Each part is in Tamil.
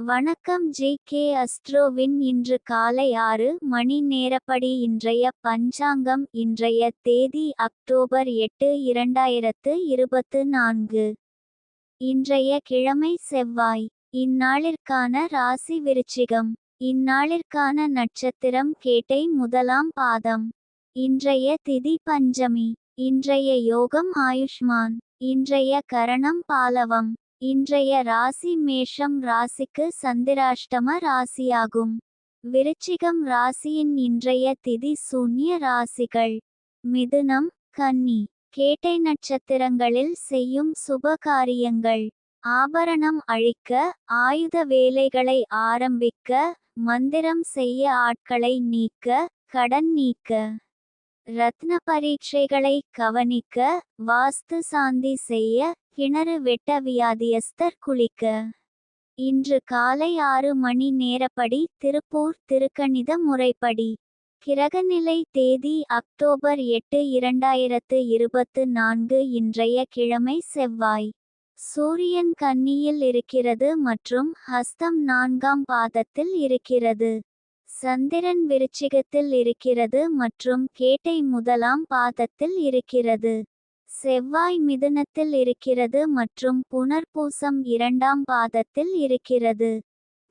வணக்கம் ஜி.கே. அஸ்ட்ரோவின் இன்று காலை 6 மணி நேரப்படி இன்றைய பஞ்சாங்கம். இன்றைய தேதி அக்டோபர் 8, 2024. இன்றைய கிழமை செவ்வாய். இந்நாளிற்கான ராசி விருச்சிகம். இந்நாளிற்கான நட்சத்திரம் கேட்டை முதலாம் பாதம். இன்றைய திதி பஞ்சமி. இன்றைய யோகம் ஆயுஷ்மான். இன்றைய கரணம் பாலவம். இன்றைய ராசி மேஷம் ராசிக்கு சந்திராஷ்டம ராசியாகும். விருச்சிகம் ராசியின் இன்றைய திதி சூன்ய ராசிகள்: மிதுனம், கன்னி. கேட்டை நட்சத்திரங்களில் செய்யும் சுப காரியங்கள்: ஆபரணம் அழிக்க, ஆயுத வேலைகளை ஆரம்பிக்க, மந்திரம் செய்ய, ஆட்களை நீக்க, கடன் நீக்க, ரத்ன பரீட்சைகளை கவனிக்க, வாஸ்து சாந்தி செய்ய, கிணறு வெட்ட, வியாதியஸ்தர் குளிக்க. இன்று காலை 6 மணி நேரப்படி திருப்பூர் திருக்கணித முறைப்படி. கிரகநிலை தேதி அக்டோபர் 8, 2024. இன்றைய கிழமை செவ்வாய். சூரியன் கன்னியில் இருக்கிறது மற்றும் ஹஸ்தம் 4ஆம் பாதத்தில் இருக்கிறது. சந்திரன் விருச்சிகத்தில் இருக்கிறது மற்றும் கேட்டை முதலாம் பாதத்தில் இருக்கிறது. செவ்வாய் மிதுனத்தில் இருக்கிறது மற்றும் புனர்பூசம் 2ஆம் பாதத்தில் இருக்கிறது.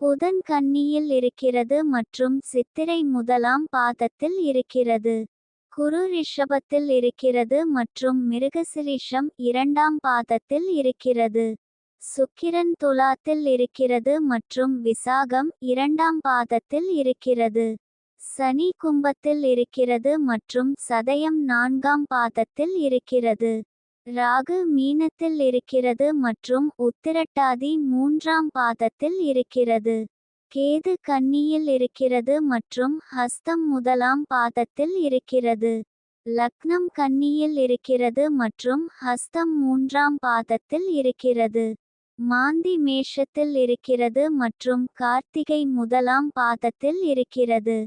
புதன் கன்னியில் இருக்கிறது மற்றும் சித்திரை முதலாம் பாதத்தில் இருக்கிறது. குரு ரிஷபத்தில் இருக்கிறது மற்றும் மிருகசிரிஷம் 2ஆம் பாதத்தில் இருக்கிறது. சுக்கிரன் துலாத்தில் இருக்கிறது மற்றும் விசாகம் 2ஆம் பாதத்தில் இருக்கிறது. சனி கும்பத்தில் இருக்கிறது மற்றும் சதயம் 4ஆம் பாதத்தில் இருக்கிறது. ராகு மீனத்தில் இருக்கிறது மற்றும் உத்திரட்டாதி 3ஆம் பாதத்தில் இருக்கிறது. கேது கன்னியில் இருக்கிறது மற்றும் ஹஸ்தம் முதலாம் பாதத்தில் இருக்கிறது. லக்னம் கன்னியில் இருக்கிறது மற்றும் ஹஸ்தம் 3ஆம் பாதத்தில் இருக்கிறது. மாந்தி மேஷத்தில் இருக்கிறது மற்றும் கார்த்திகை முதலாம் பாதத்தில் இருக்கிறது.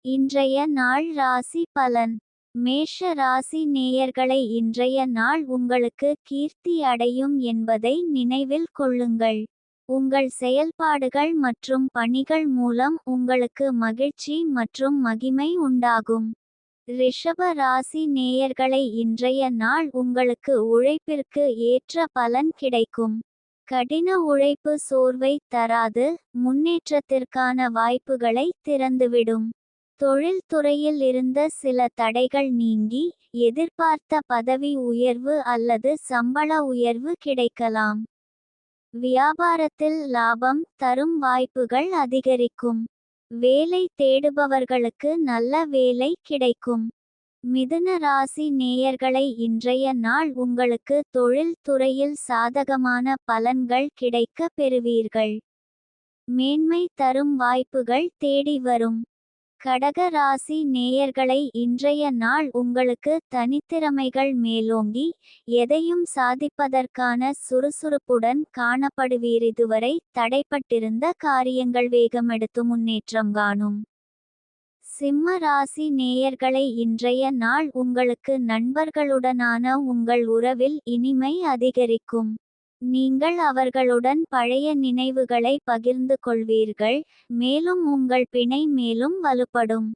இன்றைய நாள் ராசி பலன்: மேஷ ராசி நேயர்களை, இன்றைய நாள் உங்களுக்கு கீர்த்தி அடையும் என்பதை நினைவில் கொள்ளுங்கள். உங்கள் செயல்பாடுகள் மற்றும் பணிகள் மூலம் உங்களுக்கு மகிழ்ச்சி மற்றும் மகிமை உண்டாகும். ரிஷப ராசி நேயர்களை, இன்றைய நாள் உங்களுக்கு உழைப்பிற்கு ஏற்ற பலன் கிடைக்கும். கடின உழைப்பு சோர்வை தராது, முன்னேற்றத்திற்கான வாய்ப்புகளை திறந்துவிடும். தொழில் துறையில் இருந்த சில தடைகள் நீங்கி, எதிர்பார்த்த பதவி உயர்வு அல்லது சம்பள உயர்வு கிடைக்கலாம். வியாபாரத்தில் லாபம் தரும் வாய்ப்புகள் அதிகரிக்கும். வேலை தேடுபவர்களுக்கு நல்ல வேலை கிடைக்கும். மிதுன ராசி நேயர்களை, இன்றைய நாள் உங்களுக்கு தொழில் துறையில் சாதகமான பலன்கள் கிடைக்க பெறுவீர்கள். மேன்மை தரும் வாய்ப்புகள் தேடி வரும். கடக ராசி நேயர்களை, இன்றைய நாள் உங்களுக்கு தனித்திறமைகள் மேலோங்கி, எதையும் சாதிப்பதற்கான சுறுசுறுப்புடன் காணப்படுவீர். இதுவரை தடைப்பட்டிருந்த காரியங்கள் வேகமெடுத்து முன்னேற்றம் காணும். சிம்ம ராசி நேயர்களை, இன்றைய நாள் உங்களுக்கு நண்பர்களுடனான உங்கள் உறவில் இனிமை அதிகரிக்கும். நீங்கள் அவர்களுடன் பழைய நினைவுகளை பகிர்ந்து கொள்வீர்கள், மேலும் உங்கள் பிணை மேலும் வலுப்படும்.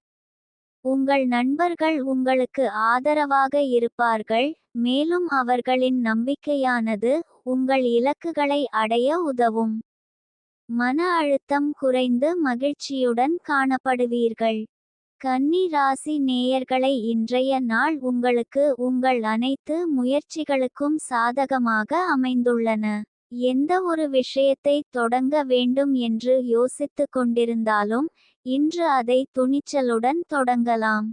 உங்கள் நண்பர்கள் உங்களுக்கு ஆதரவாக இருப்பார்கள், மேலும் அவர்களின் நம்பிக்கையானது உங்கள் இலக்குகளை அடைய உதவும். மன அழுத்தம் குறைந்து மகிழ்ச்சியுடன் காணப்படுவீர்கள். கன்னி ராசி நேயர்களை, இன்றைய நாள் உங்களுக்கு உங்கள் அனைத்து முயற்சிகளுக்கும் சாதகமாக அமைந்துள்ளன. எந்த ஒரு விஷயத்தை தொடங்க வேண்டும் என்று யோசித்து கொண்டிருந்தாலும், இன்று அதை துணிச்சலுடன் தொடங்கலாம்.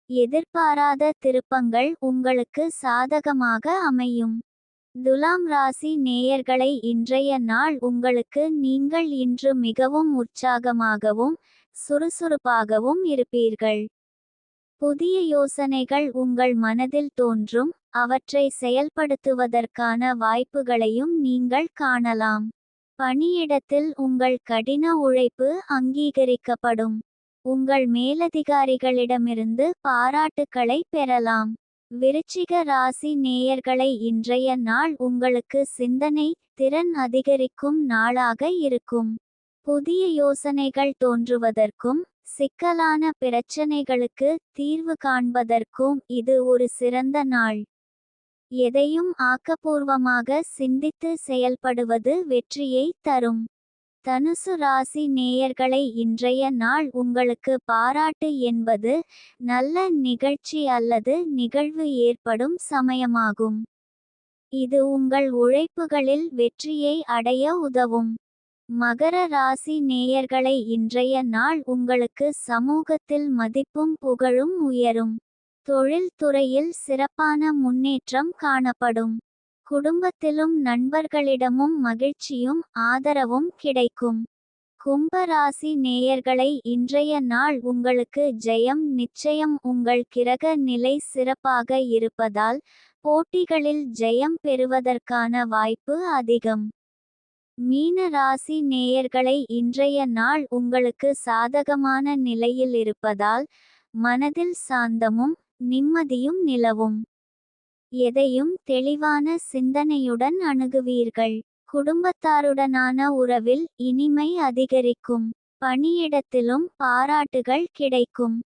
எதிர்பாராத திருப்பங்கள் உங்களுக்கு சாதகமாக அமையும். துலாம் ராசி நேயர்களை, இன்றைய நாள் உங்களுக்கு நீங்கள் இன்று மிகவும் உற்சாகமாகவும் சுறுசுறுப்பாகவும் இருப்பீர்கள். புதிய யோசனைகள் உங்கள் மனதில் தோன்றும், அவற்றை செயல்படுத்துவதற்கான வாய்ப்புகளையும் நீங்கள் காணலாம். பணியிடத்தில் உங்கள் கடின உழைப்பு அங்கீகரிக்கப்படும். உங்கள் மேலதிகாரிகளிடமிருந்து பாராட்டுக்களை பெறலாம். விருச்சிக ராசி நேயர்களை, இன்றைய நாள் உங்களுக்கு சிந்தனை திறன் அதிகரிக்கும் நாளாக இருக்கும். புதிய யோசனைகள் தோன்றுவதற்கும் சிக்கலான பிரச்சனைகளுக்கு தீர்வு காண்பதற்கும் இது ஒரு சிறந்த நாள். எதையும் ஆக்கப்பூர்வமாக சிந்தித்து செயல்படுவது வெற்றியை தரும். தனுசு ராசி நேயர்களை, இன்றைய நாள் உங்களுக்கு பாராட்டு என்பது நல்ல நிகழ்ச்சி அல்லது நிகழ்வு ஏற்படும் சமயமாகும். இது உங்கள் உழைப்புகளில் வெற்றியை அடைய உதவும். மகர ராசி நேயர்களை, இன்றைய நாள் உங்களுக்கு சமூகத்தில் மதிப்பும் புகழும் உயரும். தொழில் துறையில் சிறப்பான முன்னேற்றம் காணப்படும். குடும்பத்திலும் நண்பர்களிடமும் மகிழ்ச்சியும் ஆதரவும் கிடைக்கும். கும்ப ராசி நேயர்களை, இன்றைய நாள் உங்களுக்கு ஜெயம் நிச்சயம். உங்கள் கிரக நிலை சிறப்பாக இருப்பதால் போட்டிகளில் ஜெயம் பெறுவதற்கான வாய்ப்பு அதிகம். மீன ராசி நேயர்களை, இன்றைய நாள் உங்களுக்கு சாதகமான நிலையில் இருப்பதால் மனதில் சாந்தமும் நிம்மதியும் நிலவும். எதையும் தெளிவான சிந்தனையுடன் அணுகுவீர்கள். குடும்பத்தாருடனான உறவில் இனிமை அதிகரிக்கும். பணியிடத்திலும் பாராட்டுகள் கிடைக்கும்.